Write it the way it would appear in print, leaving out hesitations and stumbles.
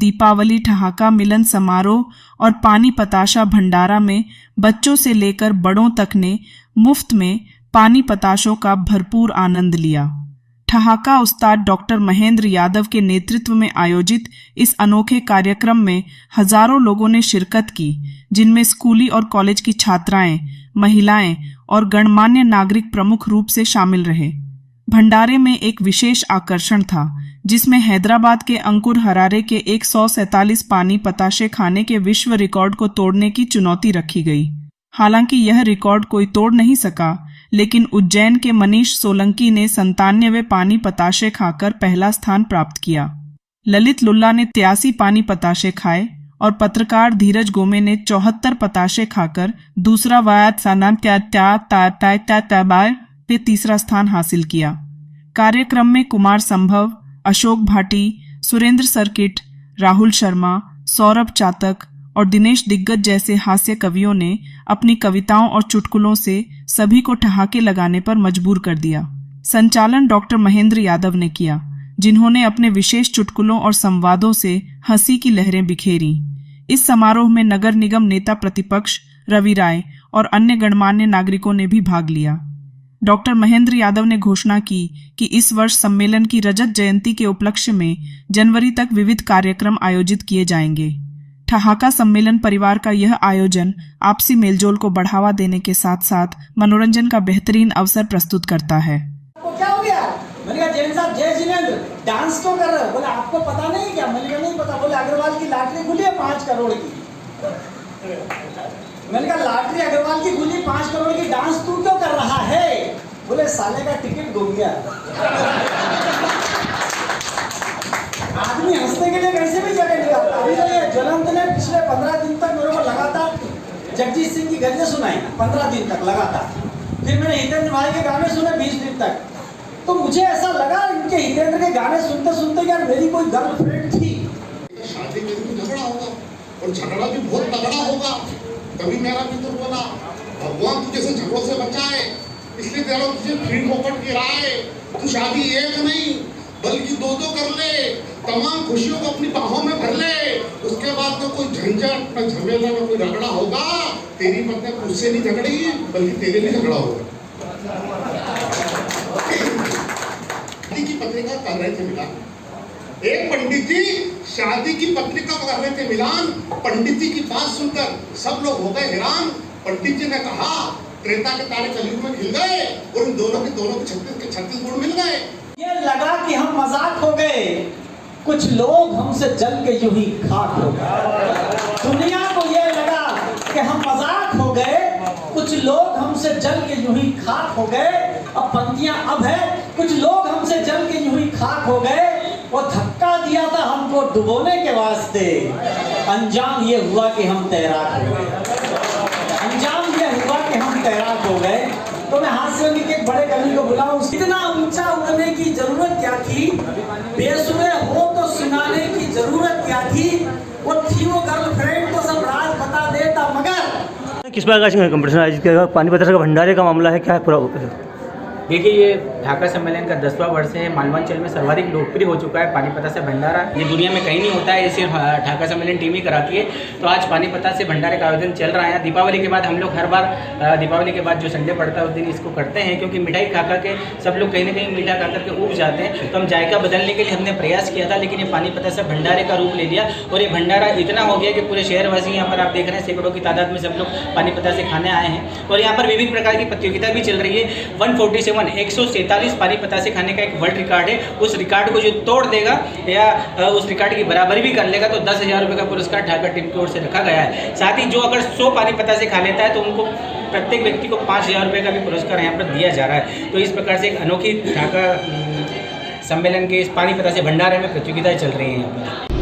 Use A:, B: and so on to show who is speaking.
A: दीपावली ठहाका मिलन समारोह और पानी पताशा भंडारा में बच्चों से लेकर बड़ों तक ने मुफ्त में पानी पताशों का भरपूर आनंद लिया। ठहाका उस्ताद डॉक्टर महेंद्र यादव के नेतृत्व में आयोजित इस अनोखे कार्यक्रम में हजारों लोगों ने शिरकत की, जिनमें स्कूली और कॉलेज की छात्राएं, महिलाएं और गणमान्य नागरिक प्रमुख रूप से शामिल रहे। भंडारे में एक विशेष आकर्षण था, जिसमें हैदराबाद के अंकुर हरारे के 147 पानी पताशे खाने के विश्व रिकॉर्ड को तोड़ने की चुनौती रखी गई। हालांकि यह रिकॉर्ड कोई तोड़ नहीं सका, लेकिन उज्जैन के मनीष सोलंकी ने 97 पानी पताशे खाकर पहला स्थान प्राप्त किया। ललित लुल्ला ने 83 पानी पताशे खाए और पत्रकार धीरज गोमे ने 74 पताशे खाकर दूसरा पे तीसरा स्थान हासिल किया। कार्यक्रम में कुमार संभव, अशोक भाटी, सुरेंद्र सर्किट, राहुल शर्मा, सौरभ चातक और दिनेश दिग्गज जैसे हास्य कवियों ने अपनी कविताओं और चुटकुलों से सभी को ठहाके लगाने पर मजबूर कर दिया। संचालन डॉक्टर महेंद्र यादव ने किया, जिन्होंने अपने विशेष चुटकुलों और संवादों से हंसी की लहरें बिखेरी। इस समारोह में नगर निगम नेता प्रतिपक्ष रवि राय और अन्य गणमान्य नागरिकों ने भी भाग लिया। डॉक्टर महेंद्र यादव ने घोषणा की कि इस वर्ष सम्मेलन की रजत जयंती के उपलक्ष्य में जनवरी तक विविध कार्यक्रम आयोजित किए जाएंगे। ठहाका सम्मेलन परिवार का यह आयोजन आपसी मेलजोल को बढ़ावा देने के साथ साथ मनोरंजन का बेहतरीन अवसर प्रस्तुत करता है।
B: क्या हो गया? मैंने कहा जैन साहब, जय जिनेंद्र, डांस क्यों कर रहे हो? बोले आपको पता नहीं क्या? मैंने कहा नहीं पता। बोले अग्रवाल की लॉटरी खुली है 5 करोड़ की। मैंने कहा लॉटरी अग्रवाल की खुली 5 करोड़ की, डांस तू क्यों कर रहा है? बोले साले का टिकट गुम गया। आदमी हंसने के लिए कैसे भी जगह निकालता। अभी तो ये ज्वलंत ने पिछले 15 दिन तक मेरे को लगातार जगजीत सिंह की गजलें सुनाई, 15 दिन तक लगातार। फिर मैंने हितेंद्र भाई के गाने सुने 20 दिन तक। तो मुझे ऐसा लगा इनके हितेंद्र के गाने सुनते सुनते यार मेरी कोई गर्लफ्रेंड थी।
C: शादी में भी झगड़ा होगा और झगड़ा भी बहुत तगड़ा होगा। तभी मेरा मित्र बोला भगवान तुझे से झगड़ों से बचाए, इसलिए तेरा तुझे फ्री फोकट की राय, तू शादी एक नहीं बल्कि 2 कर ले, तमाम खुशियों को अपनी बाहों में भर ले। उसके बाद तो कोई झंझट न झमेला न कोई झगड़ा होगा। तेरी पत्नी तुझसे नहीं झगड़ी बल्कि तेरे लिए झगड़ा होगा। शादी की पत्रिका कर रहे थे मिलान, एक पंडित जी शादी की पत्रिका कर रहे थे मिलान। पंडित जी की बात सुनकर सब लोग हो गए हैरान। पंडित जी ने कहा त्रेता के तारे कलयुग में खिल गए और इन दोनों के 36 गुण मिल गए।
B: ये लगा कि हम मजाक हो गए, कुछ लोग हमसे जल के यूं ही खाक हो गए। दुनिया को ये लगा कि हम मजाक हो गए, कुछ लोग हमसे जल के यूं ही खाक हो गए। अब पंक्तियां अब है, कुछ लोग हमसे जल के यूं ही खाक हो गए। वो धक्का दिया था हमको डुबोने के वास्ते, अंजाम ये हुआ कि हम तैराक हो गए। अंजाम ये हुआ कि हम तैराक हो गए। तो मैं हास्य के एक बड़े कवि को बुलाऊं। इतना ऊंचा उड़ने की जरूरत क्या थी? बेसुरे हो तो सुनाने की जरूरत क्या थी? वो थी वो गर्लफ्रेंड तो सब राज बता देता। मगर
D: किस प्रकार का कंपटीशन आयोजित किया? पानी पताशे का भंडारे का मामला है, क्या है पूरा?
E: देखिए, ये ढाका सम्मेलन का 10वां वर्ष है। मालवांचल में सर्वाधिक लोकप्रिय हो चुका है पानी पताशे भंडारा। ये दुनिया में कहीं नहीं होता है, ये सिर्फ ढाका सम्मेलन टीम ही कराती है। तो आज पानी पताशे भंडारे का आयोजन चल रहा है। दीपावली के बाद हम लोग हर बार दीपावली के बाद जो संडे पड़ता है उस दिन इसको करते हैं, क्योंकि मिठाई खा के सब लोग कहीं ना कहीं मीठा खा करके ऊब जाते हैं। तो हम जायका बदलने के लिए हमने प्रयास किया था, लेकिन ये पानी पताशे भंडारे का रूप ले लिया और ये भंडारा इतना हो गया कि पूरे शहरवासी यहाँ पर आप देख रहे हैं सैकड़ों की तादाद में सब लोग पानी पताशे खाने आए हैं। और यहाँ पर विभिन्न प्रकार की प्रतियोगिता भी चल रही है। 147 पानी पताशे खाने का एक वर्ल्ड रिकॉर्ड है। उस रिकॉर्ड को जो तोड़ देगा या उस रिकॉर्ड की बराबरी भी कर लेगा तो 10,000 रुपये का पुरस्कार ढाका टीम की ओर से रखा गया है। साथ ही जो अगर 100 पानी पताशे खा लेता है तो उनको प्रत्येक व्यक्ति को 5,000 रुपये का भी पुरस्कार यहाँ पर दिया जा रहा है। तो इस प्रकार से एक अनोखी ढाका सम्मेलन के इस पानी पताशे भंडारे में प्रतियोगिताएं चल रही हैं यहाँ पर।